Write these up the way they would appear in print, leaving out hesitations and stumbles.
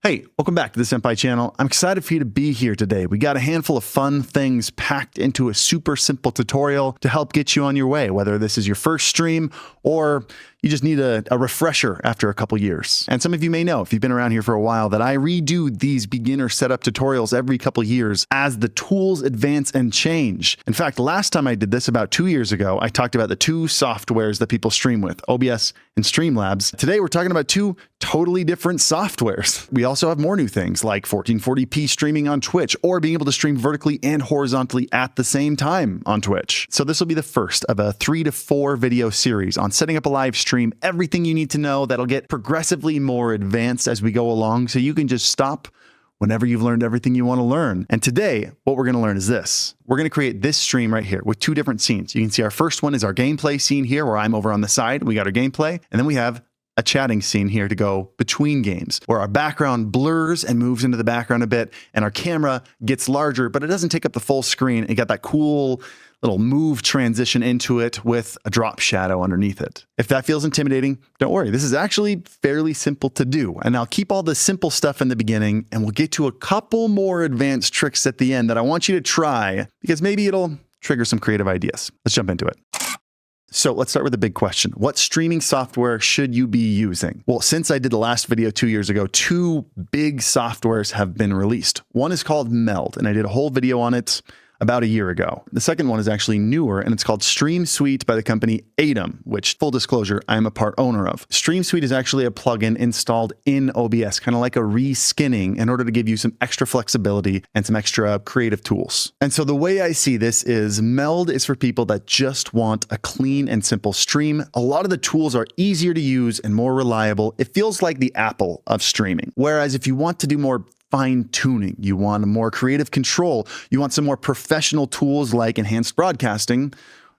Hey, welcome back to the Senpai channel. I'm excited for you to be here today. We got a handful of fun things packed into a super simple tutorial to help get you on your way, whether this is your first stream or you just need a refresher after a couple years. And some of you may know, if you've been around here for a while, that I redo these beginner setup tutorials every couple years as the tools advance and change. In fact, last time I did this about 2 years ago, I talked about the two softwares that people stream with, OBS and Streamlabs. Today, we're talking about two totally different softwares. We also have more new things like 1440p streaming on Twitch or being able to stream vertically and horizontally at the same time on Twitch. So this will be the first of a 3 to 4 video series on setting up a live stream, everything you need to know that'll get progressively more advanced as we go along so you can just stop whenever you've learned everything you want to learn. And today, what we're going to learn is this. We're going to create this stream right here with two different scenes. You can see our first one is our gameplay scene here where I'm over on the side. We got our gameplay, and then we have a chatting scene here to go between games where our background blurs and moves into the background a bit and our camera gets larger, but it doesn't take up the full screen. It got that cool little move transition into it with a drop shadow underneath it. If that feels intimidating, don't worry. This is actually fairly simple to do. And I'll keep all the simple stuff in the beginning and we'll get to a couple more advanced tricks at the end that I want you to try because maybe it'll trigger some creative ideas. Let's jump into it. So let's start with the big question. What streaming software should you be using? Well, since I did the last video 2 years ago, two big softwares have been released. One is called Meld, and I did a whole video on it about a year ago. The second one is actually newer, and it's called Stream Suite by the company Atom, which, full disclosure, I am a part owner of. Stream Suite is actually a plugin installed in OBS, kind of like a reskinning in order to give you some extra flexibility and some extra creative tools. And so the way I see this is Meld is for people that just want a clean and simple stream. A lot of the tools are easier to use and more reliable. It feels like the Apple of streaming. Whereas if you want to do more fine tuning, you want more creative control, you want some more professional tools like enhanced broadcasting,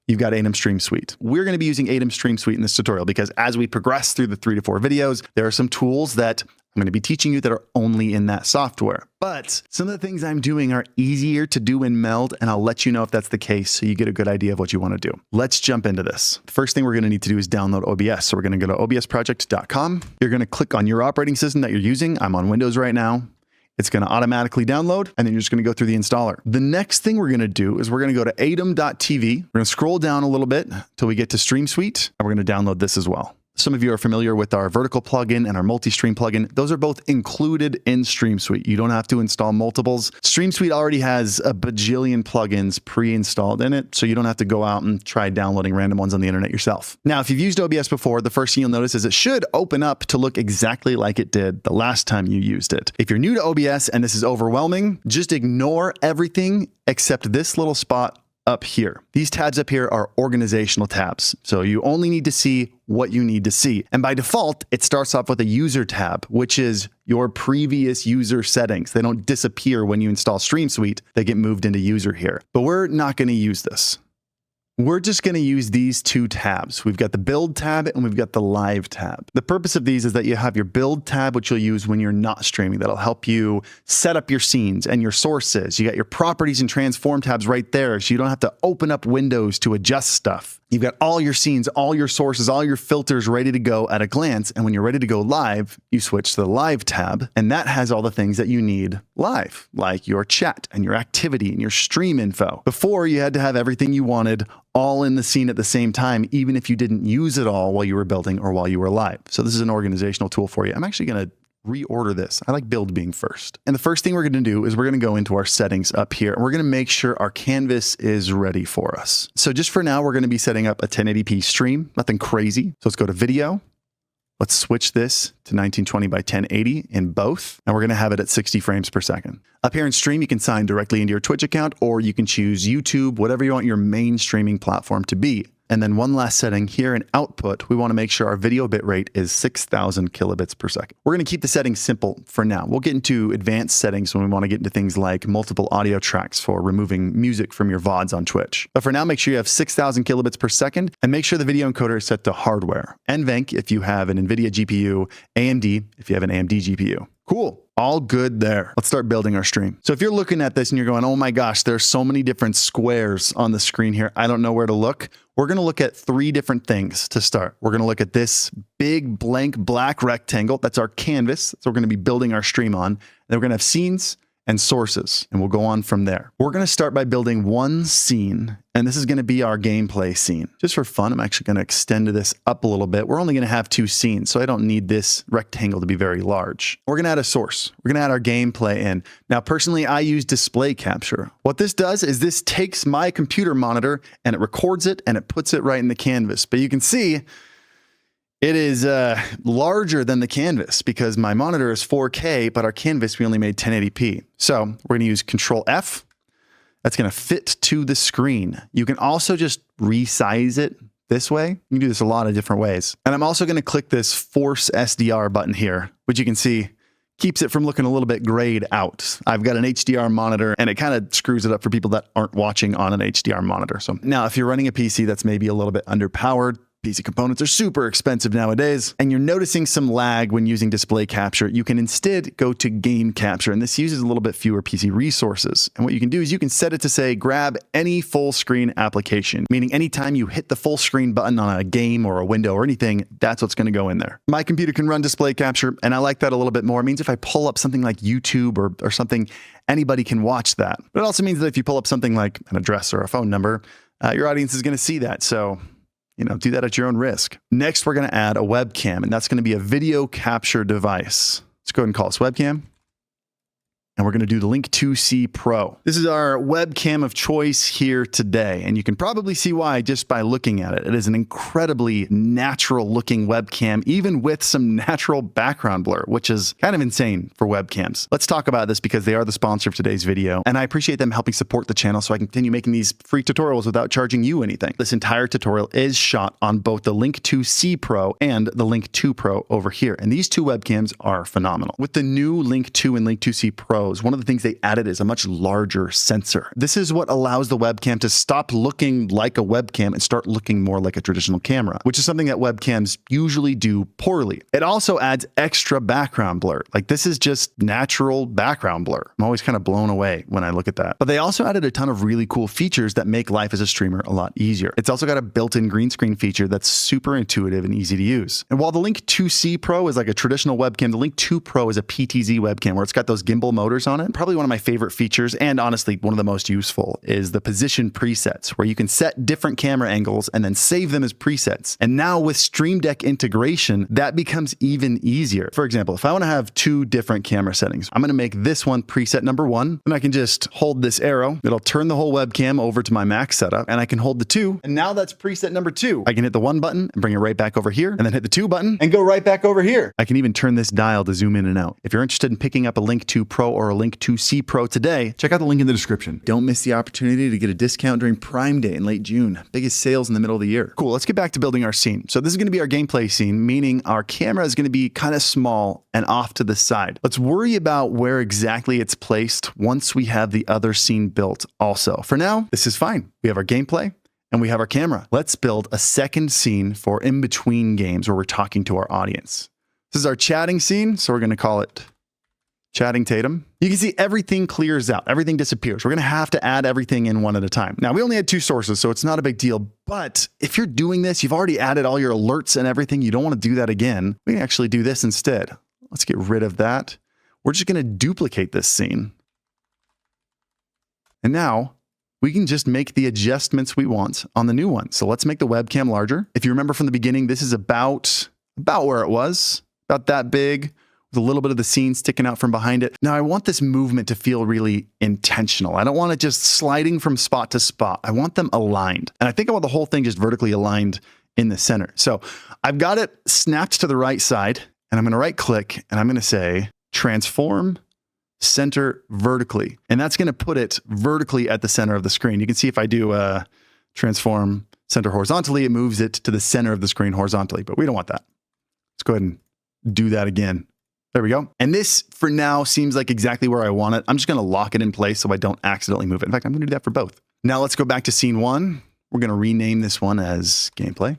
you've got Atom Stream Suite. We're going to be using Atom Stream Suite in this tutorial because as we progress through the 3 to 4 videos, there are some tools that I'm going to be teaching you that are only in that software. But some of the things I'm doing are easier to do in Meld, and I'll let you know if that's the case so you get a good idea of what you want to do. Let's jump into this. The first thing we're going to need to do is download OBS. So we're going to go to obsproject.com. You're going to click on your operating system that you're using. I'm on Windows right now. It's going to automatically download, and then you're just going to go through the installer. The next thing we're going to do is we're going to go to atom.tv. We're going to scroll down a little bit until we get to Stream Suite, and we're going to download this as well. Some of you are familiar with our vertical plugin and our multi-stream plugin. Those are both included in Stream Suite. You don't have to install multiples. Stream Suite already has a bajillion plugins pre-installed in it, so you don't have to go out and try downloading random ones on the internet yourself. Now, if you've used OBS before, the first thing you'll notice is it should open up to look exactly like it did the last time you used it. If you're new to OBS and this is overwhelming, just ignore everything except this little spot up here. These tabs up here are organizational tabs. So you only need to see what you need to see. And by default, it starts off with a user tab, which is your previous user settings. They don't disappear when you install Stream Suite. They get moved into user here. But we're not going to use this. We're just going to use these two tabs. We've got the build tab and we've got the live tab. The purpose of these is that you have your build tab, which you'll use when you're not streaming. That'll help you set up your scenes and your sources. You got your properties and transform tabs right there, so you don't have to open up windows to adjust stuff. You've got all your scenes, all your sources, all your filters ready to go at a glance. And when you're ready to go live, you switch to the live tab. And that has all the things that you need live, like your chat and your activity and your stream info. Before, you had to have everything you wanted all in the scene at the same time, even if you didn't use it all while you were building or while you were live. So this is an organizational tool for you. I'm actually going to reorder this. I like build being first. And the first thing we're going to do is we're going to go into our settings up here and we're going to make sure our canvas is ready for us. So just for now, we're going to be setting up a 1080p stream, nothing crazy. So let's go to video. Let's switch this to 1920 by 1080 in both, and we're going to have it at 60 frames per second. Up here in stream, you can sign directly into your Twitch account, or you can choose YouTube, whatever you want your main streaming platform to be. And then one last setting here in output, we want to make sure our video bitrate is 6,000 kilobits per second. We're going to keep the settings simple for now. We'll get into advanced settings when we want to get into things like multiple audio tracks for removing music from your VODs on Twitch. But for now, make sure you have 6,000 kilobits per second and make sure the video encoder is set to hardware. NVENC if you have an NVIDIA GPU, AMD if you have an AMD GPU. Cool. All good there. Let's start building our stream. So if you're looking at this and you're going, oh my gosh, there's so many different squares on the screen here, I don't know where to look. We're going to look at 3 different things to start. We're going to look at this big blank black rectangle. That's our canvas. So we're going to be building our stream on. Then we're going to have scenes and sources, and we'll go on from there. We're going to start by building one scene, and this is going to be our gameplay scene. Just for fun, I'm actually going to extend this up a little bit. We're only going to have 2 scenes, so I don't need this rectangle to be very large. We're going to add a source. We're going to add our gameplay in. Now, personally, I use display capture. What this does is this takes my computer monitor and it records it and it puts it right in the canvas. But you can see it is larger than the canvas because my monitor is 4K, but our canvas, we only made 1080p. So we're going to use Control F. That's going to fit to the screen. You can also just resize it this way. You can do this a lot of different ways. And I'm also going to click this Force SDR button here, which you can see keeps it from looking a little bit grayed out. I've got an HDR monitor and it kind of screws it up for people that aren't watching on an HDR monitor. So now if you're running a PC that's maybe a little bit underpowered, PC components are super expensive nowadays, and you're noticing some lag when using display capture, you can instead go to game capture, and this uses a little bit fewer PC resources. And what you can do is you can set it to say, grab any full screen application, meaning anytime you hit the full screen button on a game or a window or anything, that's what's going to go in there. My computer can run display capture, and I like that a little bit more. It means if I pull up something like YouTube or something, anybody can watch that. But it also means that if you pull up something like an address or a phone number, your audience is going to see that. So do that at your own risk. Next, we're going to add a webcam, and that's going to be a video capture device. Let's go ahead and call this webcam. And we're going to do the Link 2C Pro. This is our webcam of choice here today. And you can probably see why just by looking at it. It is an incredibly natural looking webcam, even with some natural background blur, which is kind of insane for webcams. Let's talk about this because they are the sponsor of today's video. And I appreciate them helping support the channel so I can continue making these free tutorials without charging you anything. This entire tutorial is shot on both the Link 2C Pro and the Link 2 Pro over here. And these 2 webcams are phenomenal. With the new Link 2 and Link 2C Pros, one of the things they added is a much larger sensor. This is what allows the webcam to stop looking like a webcam and start looking more like a traditional camera, which is something that webcams usually do poorly. It also adds extra background blur. Like this is just natural background blur. I'm always kind of blown away when I look at that. But they also added a ton of really cool features that make life as a streamer a lot easier. It's also got a built-in green screen feature that's super intuitive and easy to use. And while the Link 2C Pro is like a traditional webcam, the Link 2 Pro is a PTZ webcam where it's got those gimbal motors on it. Probably one of my favorite features, and honestly, one of the most useful, is the position presets, where you can set different camera angles and then save them as presets. And now with Stream Deck integration, that becomes even easier. For example, if I want to have 2 different camera settings, I'm going to make this one preset number 1, and I can just hold this arrow. It'll turn the whole webcam over to my max setup, and I can hold the 2, and now that's preset number 2. I can hit the 1 button and bring it right back over here, and then hit the 2 button and go right back over here. I can even turn this dial to zoom in and out. If you're interested in picking up a Link 2 Pro or a Link 2C Pro today, check out the link in the description. Don't miss the opportunity to get a discount during Prime Day in late June. Biggest sales in the middle of the year. Cool, let's get back to building our scene. So this is going to be our gameplay scene, meaning our camera is going to be kind of small and off to the side. Let's worry about where exactly it's placed once we have the other scene built also. For now, this is fine. We have our gameplay and we have our camera. Let's build a second scene for in between games where we're talking to our audience. This is our chatting scene, so we're going to call it Chatting Tatum. You can see everything clears out. Everything disappears. We're going to have to add everything in one at a time. Now, we only had 2 sources, so it's not a big deal. But if you're doing this, you've already added all your alerts and everything. You don't want to do that again. We can actually do this instead. Let's get rid of that. We're just going to duplicate this scene. And now we can just make the adjustments we want on the new one. So let's make the webcam larger. If you remember from the beginning, this is about where it was, about that big, with a little bit of the scene sticking out from behind it. Now I want this movement to feel really intentional. I don't want it just sliding from spot to spot. I want them aligned. And I think I want the whole thing just vertically aligned in the center. So I've got it snapped to the right side, and I'm going to right click and I'm going to say transform center vertically. And that's going to put it vertically at the center of the screen. You can see if I do transform center horizontally, it moves it to the center of the screen horizontally, but we don't want that. Let's go ahead and do that again. There we go. And this, for now, seems like exactly where I want it. I'm just going to lock it in place so I don't accidentally move it. In fact, I'm going to do that for both. Now let's go back to scene 1. We're going to rename this one as gameplay.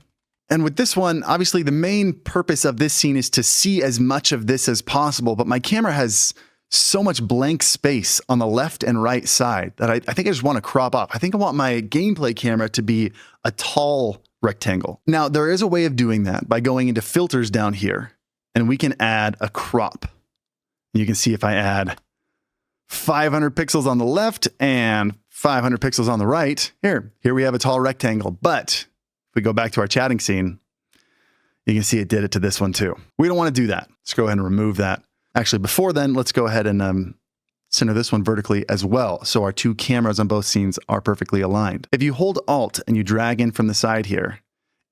And with this one, obviously the main purpose of this scene is to see as much of this as possible, but my camera has so much blank space on the left and right side that I think I just want to crop off. I think I want my gameplay camera to be a tall rectangle. Now, there is a way of doing that by going into filters down here, and we can add a crop. You can see if I add 500 pixels on the left and 500 pixels on the right, here we have a tall rectangle. But if we go back to our chatting scene, you can see it did it to this one too. We don't want to do that. Let's go ahead and remove that. Actually, before then, let's go ahead and center this one vertically as well, so our two cameras on both scenes are perfectly aligned. If you hold Alt and you drag in from the side here,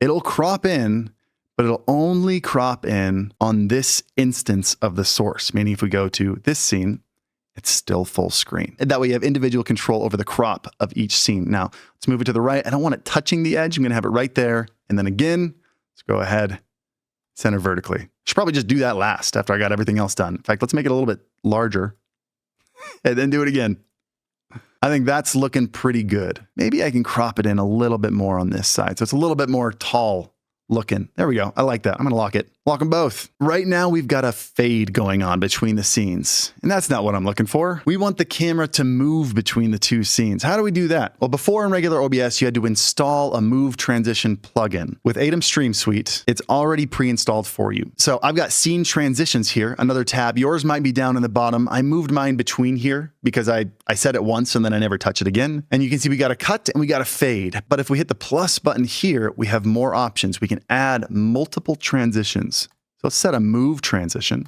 it'll crop in, but it'll only crop in on this instance of the source, meaning if we go to this scene, it's still full screen. And that way you have individual control over the crop of each scene. Now, let's move it to the right. I don't want it touching the edge. I'm going to have it right there. And then again, let's go ahead, center vertically. Should probably just do that last after I got everything else done. In fact, let's make it a little bit larger and then do it again. I think that's looking pretty good. Maybe I can crop it in a little bit more on this side, so it's a little bit more tall looking. There we go. I like that. I'm going to lock it. Lock them both. Right now, we've got a fade going on between the scenes, and that's not what I'm looking for. We want the camera to move between the two scenes. How do we do that? Well, before in regular OBS, you had to install a move transition plugin. With Atom Stream Suite, it's already pre-installed for you. So I've got scene transitions here, another tab. Yours might be down in the bottom. I moved mine between here because I said it once and then I never touch it again. And you can see we got a cut and we got a fade. But if we hit the plus button here, we have more options. We can add multiple transitions. So let's set a move transition.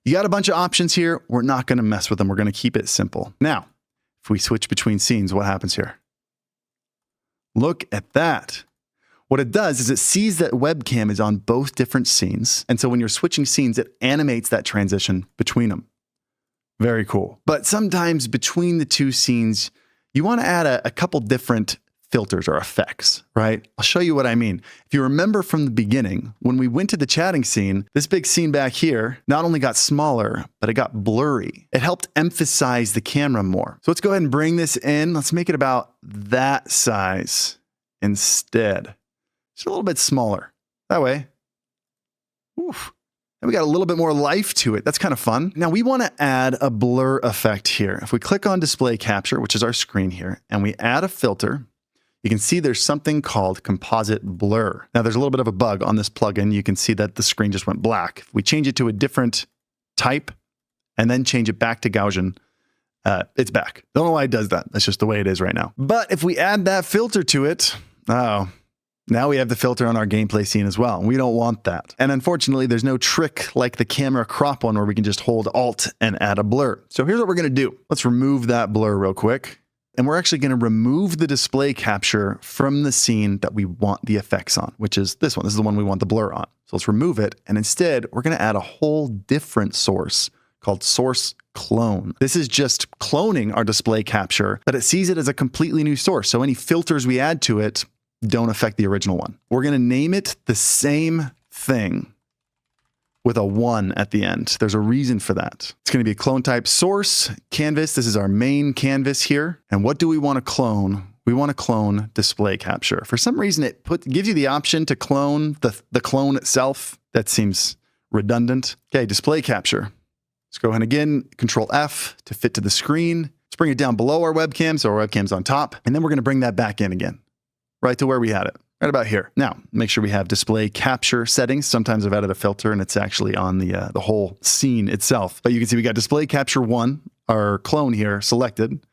You got a bunch of options here. We're not going to mess with them. We're going to keep it simple. Now, if we switch between scenes, what happens here? Look at that. What it does is it sees that webcam is on both different scenes. And so when you're switching scenes, it animates that transition between them. Very cool. But sometimes between the two scenes, you want to add a couple different filters or effects, right? I'll show you what I mean. If you remember from the beginning, when we went to the chatting scene, this big scene back here not only got smaller, but it got blurry. It helped emphasize the camera more. So let's go ahead and bring this in. Let's make it about that size instead. Just a little bit smaller. That way. Oof. And we got a little bit more life to it. That's kind of fun. Now we want to add a blur effect here. If we click on display capture, which is our screen here, and we add a filter, you can see there's something called composite blur. Now there's a little bit of a bug on this plugin. You can see that the screen just went black. If we change it to a different type and then change it back to Gaussian, it's back. Don't know why it does that. That's just the way it is right now. But if we add that filter to it, now we have the filter on our gameplay scene as well. We don't want that. And unfortunately, there's no trick like the camera crop one where we can just hold Alt and add a blur. So here's what we're going to do. Let's remove that blur real quick. And we're actually going to remove the display capture from the scene that we want the effects on, which is this one. This is the one we want the blur on. So let's remove it. And instead, we're going to add a whole different source called source clone. This is just cloning our display capture, but it sees it as a completely new source. So any filters we add to it don't affect the original one. We're going to name it the same thing with a 1 at the end. There's a reason for that. It's going to be a clone type source canvas. This is our main canvas here. And what do we want to clone? We want to clone display capture. For some reason, it gives you the option to clone the clone itself. That seems redundant. Okay, display capture. Let's go ahead and again, Control F to fit to the screen. Let's bring it down below our webcam, so our webcam's on top. And then we're going to bring that back in again, right to where we had it. Right about here. Now, make sure we have display capture settings. Sometimes I've added a filter and it's actually on the whole scene itself. But you can see we got display capture 1, our clone here selected,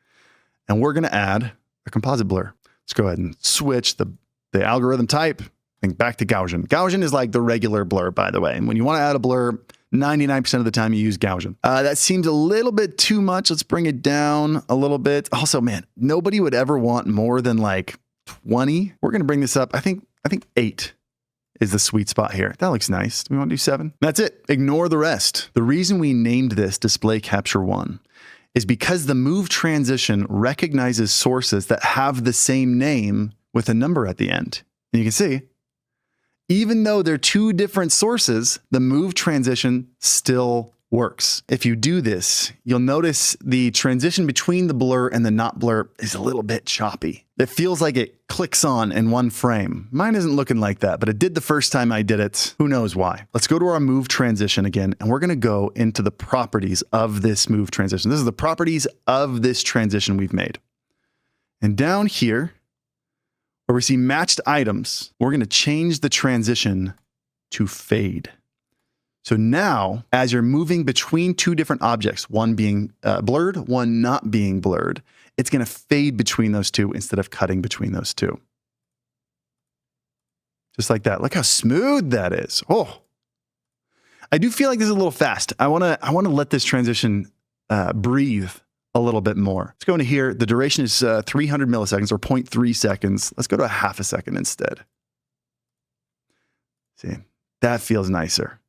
and we're going to add a composite blur. Let's go ahead and switch the algorithm type and back to Gaussian. Gaussian is like the regular blur, by the way. And when you want to add a blur, 99% of the time you use Gaussian. That seems a little bit too much. Let's bring it down a little bit. Also, man, nobody would ever want more than like 20. We're going to bring this up. I think 8 is the sweet spot here. That looks nice. Do we want to do 7? That's it. Ignore the rest. The reason we named this display capture 1 is because the move transition recognizes sources that have the same name with a number at the end. And you can see, even though they're two different sources, the move transition still works. If you do this, you'll notice the transition between the blur and the not blur is a little bit choppy. It feels like it clicks on in one frame. Mine isn't looking like that, but it did the first time I did it. Who knows why? Let's go to our move transition again, and we're going to go into the properties of this move transition. This is the properties of this transition we've made. And down here, where we see matched items, we're going to change the transition to fade. So now, as you're moving between two different objects, one being blurred, one not being blurred, it's going to fade between those two instead of cutting between those two. Just like that. Look how smooth that is. Oh, I do feel like this is a little fast. I want to let this transition breathe a little bit more. Let's go into here. The duration is 300 milliseconds or 0.3 seconds. Let's go to a half a second instead. See, that feels nicer.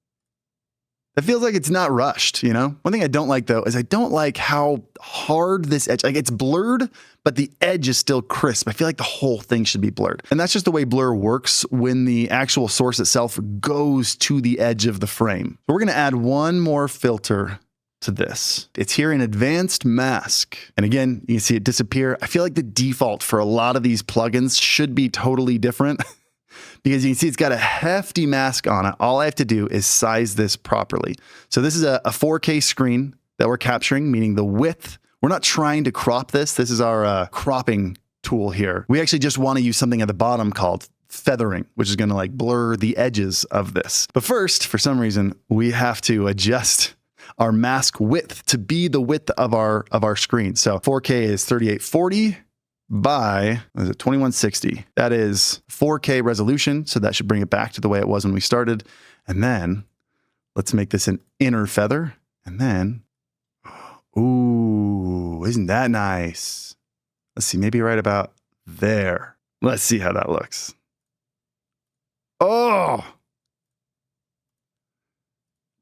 It feels like it's not rushed, you know? One thing I don't like though, is I don't like how hard this edge, like it's blurred, but the edge is still crisp. I feel like the whole thing should be blurred. And that's just the way blur works when the actual source itself goes to the edge of the frame. So we're gonna add one more filter to this. It's here in advanced mask. And again, you can see it disappear. I feel like the default for a lot of these plugins should be totally different. Because you can see it's got a hefty mask on it. All I have to do is size this properly. So this is a 4K screen that we're capturing, meaning the width. We're not trying to crop this. This is our cropping tool here. We actually just want to use something at the bottom called feathering, which is going to like blur the edges of this. But first, for some reason, we have to adjust our mask width to be the width of our screen. So 4K is 3840. By, what is it, 2160. That is 4K resolution, so that should bring it back to the way it was when we started. And then let's make this an inner feather. And then, ooh, isn't that nice? Let's see, maybe right about there. Let's see how that looks. Oh,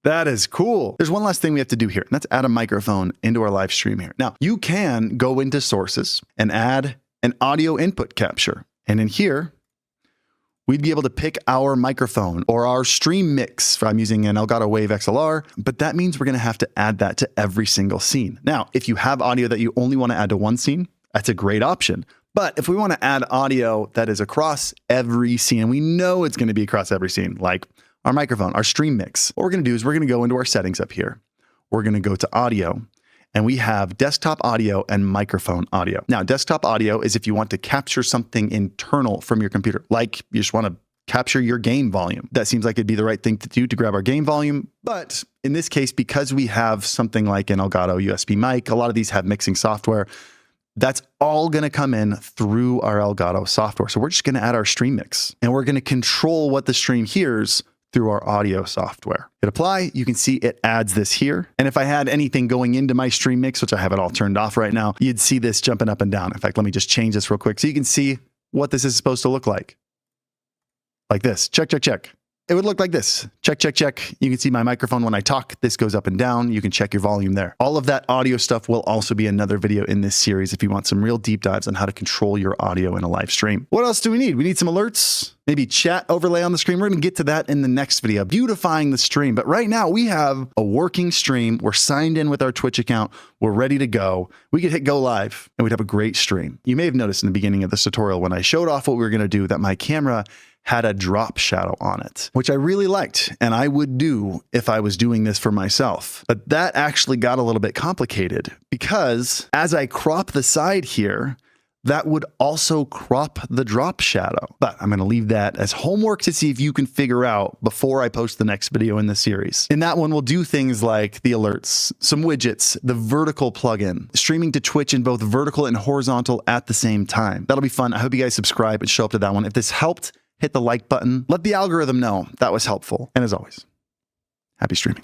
that is cool. There's one last thing we have to do here, and that's add a microphone into our live stream here. Now, you can go into sources and add an audio input capture. And in here, we'd be able to pick our microphone or our stream mix. I'm using an Elgato Wave XLR, but that means we're going to have to add that to every single scene. Now, if you have audio that you only want to add to one scene, that's a great option. But if we want to add audio that is across every scene, and we know it's going to be across every scene, like our microphone, our stream mix, what we're going to do is we're going to go into our settings up here. We're going to go to audio, and we have desktop audio and microphone audio. Now, desktop audio is if you want to capture something internal from your computer, like you just want to capture your game volume. That seems like it'd be the right thing to do to grab our game volume. But in this case, because we have something like an Elgato USB mic, a lot of these have mixing software, that's all going to come in through our Elgato software. So we're just going to add our stream mix, and we're going to control what the stream hears through our audio software. Hit apply, you can see it adds this here. And if I had anything going into my stream mix, which I have it all turned off right now, you'd see this jumping up and down. In fact, let me just change this real quick so you can see what this is supposed to look like. Like this, check, check, check. It would look like this. Check, check, check. You can see my microphone when I talk. This goes up and down. You can check your volume there. All of that audio stuff will also be another video in this series if you want some real deep dives on how to control your audio in a live stream. What else do we need? We need some alerts, maybe chat overlay on the screen. We're going to get to that in the next video, beautifying the stream. But right now we have a working stream. We're signed in with our Twitch account. We're ready to go. We could hit go live and we'd have a great stream. You may have noticed in the beginning of this tutorial when I showed off what we were going to do that my camera had a drop shadow on it, which I really liked, and I would do if I was doing this for myself. But that actually got a little bit complicated because as I crop the side here, that would also crop the drop shadow. But I'm going to leave that as homework to see if you can figure out before I post the next video in the series. In that one, we'll do things like the alerts, some widgets, the vertical plugin, streaming to Twitch in both vertical and horizontal at the same time. That'll be fun. I hope you guys subscribe and show up to that one. If this helped, hit the like button. Let the algorithm know that was helpful. And as always, happy streaming.